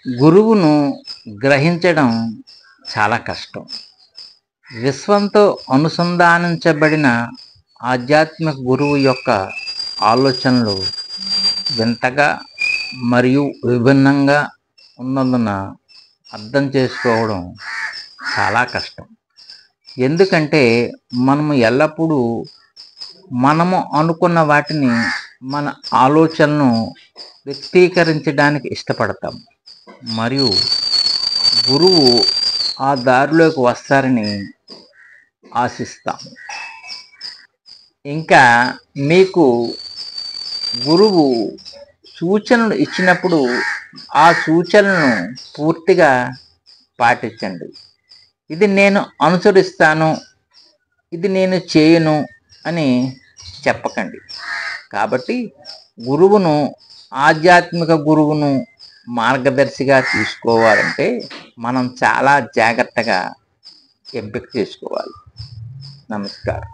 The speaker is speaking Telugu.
గురువును గ్రహించడం చాలా కష్టం. విశ్వంతో అనుసంధానించబడిన ఆధ్యాత్మిక గురువు యొక్క ఆలోచనలు వింతగా మరియు విభిన్నంగా ఉన్నందున అర్థం చేసుకోవడం చాలా కష్టం. ఎందుకంటే మనము ఎల్లప్పుడూ మనము అనుకున్న వాటిని మన ఆలోచనను వ్యక్తీకరించడానికి ఇష్టపడతాం మరియు గురువు ఆ దారిలోకి వస్తారని ఆశిస్తాం. ఇంకా మీకు గురువు సూచనలు ఇచ్చినప్పుడు ఆ సూచనలను పూర్తిగా పాటించండి. ఇది నేను అనుసరిస్తాను, ఇది నేను చేయను అని చెప్పకండి. కాబట్టి గురువును, ఆధ్యాత్మిక గురువును మార్గదర్శిగా తీసుకోవాలంటే మనం చాలా జాగ్రత్తగా ఎంపిక చేసుకోవాలి. నమస్కారం.